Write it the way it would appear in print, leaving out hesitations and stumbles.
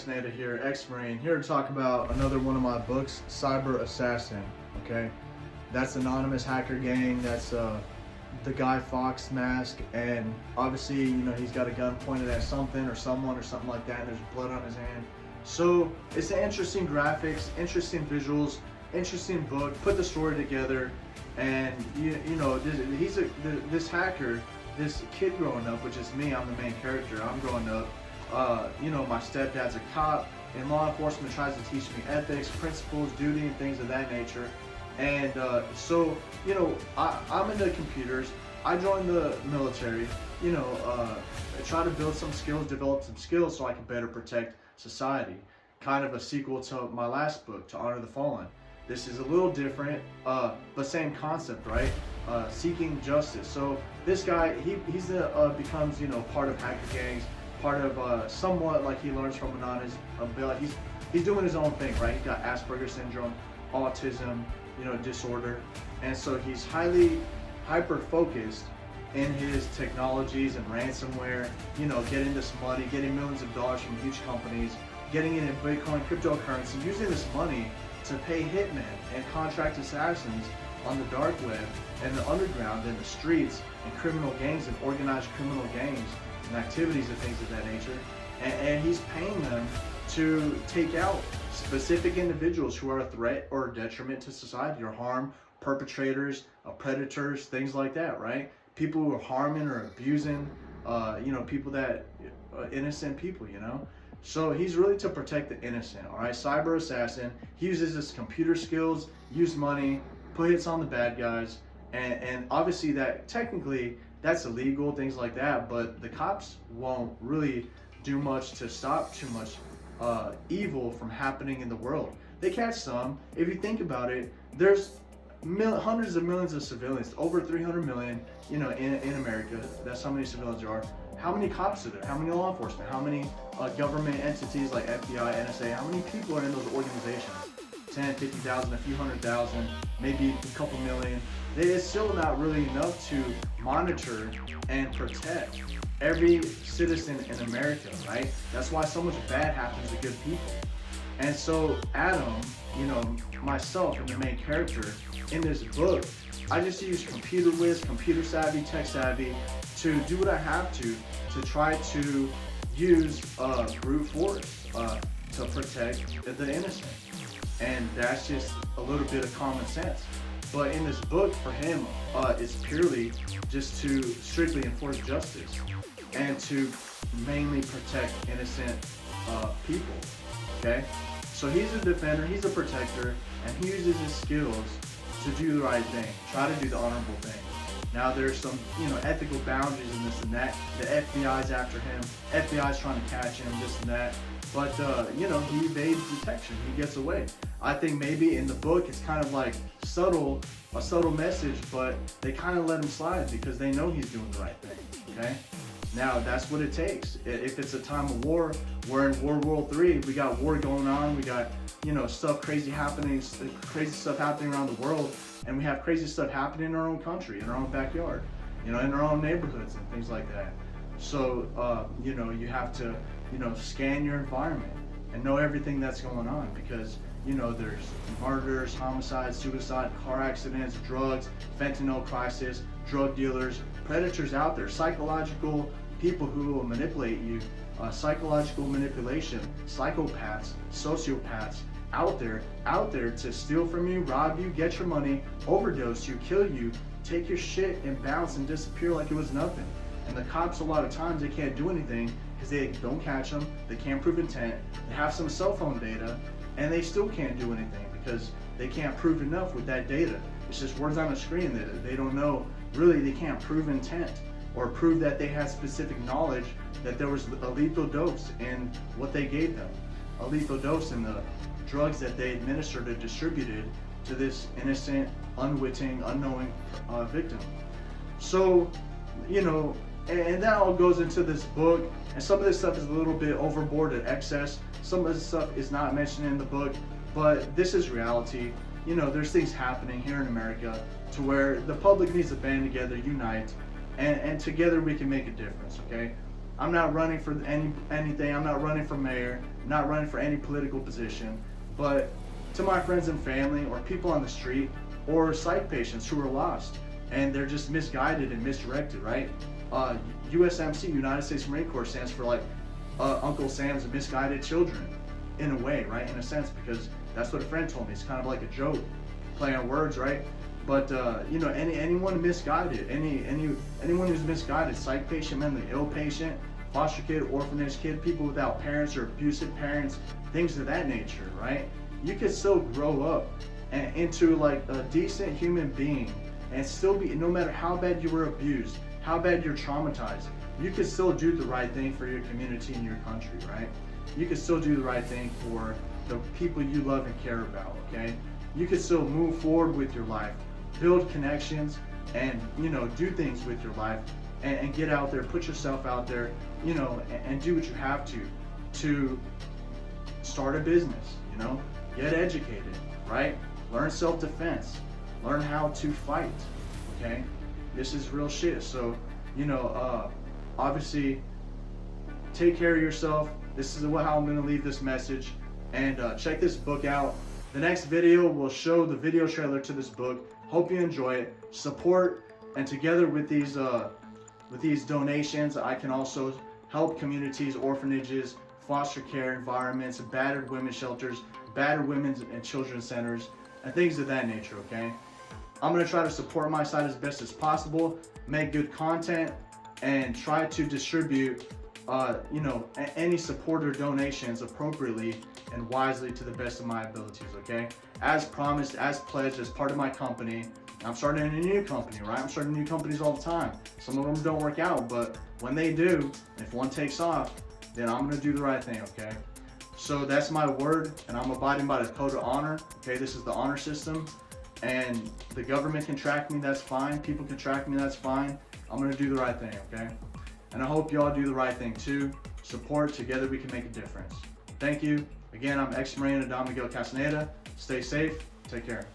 Castaneda here, ex-Marine, here to talk about another one of my books, Cyber Assassin, okay? That's Anonymous Hacker Gang, that's the Guy Fawkes mask, and obviously, you know, he's got a gun pointed at something or someone or something like that, and there's blood on his hand. So, it's an interesting graphics, interesting visuals, interesting book, put the story together, and, you know, this hacker, this kid growing up, which is me, I'm the main character, I'm growing up, you know, my stepdad's a cop, and law enforcement tries to teach me ethics, principles, duty, and things of that nature. And so, you know, I'm into computers. I joined the military, you know, try to build some skills, develop some skills so I can better protect society. Kind of a sequel to my last book, To Honor the Fallen. This is a little different, but same concept, right? Seeking justice. So this guy, he becomes, you know, part of hacker gangs, part of somewhat like he learns from Anonymous. He's doing his own thing, right? He's got Asperger's syndrome, autism, you know, disorder, and so he's highly hyper focused in his technologies and ransomware. You know, getting this money, getting millions of dollars from huge companies, getting it in Bitcoin, cryptocurrency, using this money to pay hitmen and contract assassins on the dark web and the underground and the streets and criminal gangs and organized criminal gangs and activities and things of that nature. And he's paying them to take out specific individuals who are a threat or a detriment to society or harm, perpetrators, predators, things like that, right? People who are harming or abusing, you know, people that, innocent people, you know? So he's really to protect the innocent, all right? Cyber assassin. He uses his computer skills, use money, put hits on the bad guys, and obviously that technically that's illegal, things like that, but the cops won't really do much to stop too much evil from happening in the world. They catch some. If you think about it, there's hundreds of millions of civilians, over 300 million, you know, in America. That's how many civilians there are. How many cops are there? How many law enforcement? How many government entities like FBI, NSA? How many people are in those organizations? 10, 50,000, a few 100,000, maybe a couple million. It's still not really enough to monitor and protect every citizen in America, right? That's why so much bad happens to good people. And so Adam, you know, myself and the main character in this book, I just use computer whiz, computer savvy, tech savvy to do what I have to try to use brute force to protect the innocent. And that's just a little bit of common sense. But in this book, for him, it's purely just to strictly enforce justice and to mainly protect innocent people, okay? So he's a defender, he's a protector, and he uses his skills to do the right thing, try to do the honorable thing. Now there's some, you know, ethical boundaries and this and that. The FBI's after him, FBI's trying to catch him, this and that. But, you know, he evades detection, he gets away. I think maybe in the book it's kind of like a subtle message, but they kind of let him slide because they know he's doing the right thing, okay? Now, that's what it takes. If it's a time of war, we're in World War III, we got war going on, we got, you know, crazy stuff happening around the world, and we have crazy stuff happening in our own country, in our own backyard, you know, in our own neighborhoods and things like that. So, you know, you have to, you know, scan your environment and know everything that's going on because, you know, there's murders, homicides, suicide, car accidents, drugs, fentanyl crisis, drug dealers, predators out there, psychological people who will manipulate you, psychological manipulation, psychopaths, sociopaths out there to steal from you, rob you, get your money, overdose you, kill you, take your shit and bounce and disappear like it was nothing. And the cops, a lot of times, they can't do anything because they don't catch them, they can't prove intent, they have some cell phone data, and they still can't do anything because they can't prove enough with that data. It's just words on a screen that they don't know. Really, they can't prove intent or prove that they had specific knowledge that there was a lethal dose in what they gave them, a lethal dose in the drugs that they administered or distributed to this innocent, unwitting, unknowing victim. So, you know, and that all goes into this book, and some of this stuff is a little bit overboard and excess. Some of this stuff is not mentioned in the book, but this is reality. You know, there's things happening here in America to where the public needs to band together, unite, and together we can make a difference, okay? I'm not running for anything. I'm not running for mayor. not running for any political position, but to my friends and family, or people on the street, or psych patients who are lost and they're just misguided and misdirected, right? USMC, United States Marine Corps, stands for like Uncle Sam's misguided children, in a way, right? In a sense, because that's what a friend told me. It's kind of like a joke, play on words, right? But you know, anyone misguided, anyone who's misguided, psych patient, mentally ill patient, foster kid, orphanage kid, people without parents or abusive parents, things of that nature, right? You could still grow up and into like a decent human being and still be, no matter how bad you were abused, how bad you're traumatized, you could still do the right thing for your community and your country, right? You could still do the right thing for the people you love and care about, okay? You could still move forward with your life, build connections, and, you know, do things with your life, and get out there, put yourself out there, you know, and do what you have to start a business, you know, get educated, right? Learn self-defense, learn how to fight, okay? This is real shit. So, you know, obviously, take care of yourself. This is how I'm gonna leave this message. And check this book out. The next video will show the video trailer to this book. Hope you enjoy it. Support, and together with these donations, I can also help communities, orphanages, foster care environments, battered women's shelters, battered women's and children's centers, and things of that nature, okay? I'm gonna try to support my side as best as possible, make good content, and try to distribute you know, any support or donations appropriately and wisely to the best of my abilities, okay? As promised, as pledged, as part of my company, I'm starting a new company, right? I'm starting new companies all the time. Some of them don't work out, but when they do, if one takes off, then I'm gonna do the right thing, okay? So that's my word, and I'm abiding by the code of honor, okay? This is the honor system, and the government can track me, that's fine. People can track me, that's fine. I'm gonna do the right thing, okay? And I hope y'all do the right thing too. Support, together we can make a difference. Thank you. Again, I'm ex-Marine Adam Miguel Castaneda. Stay safe, take care.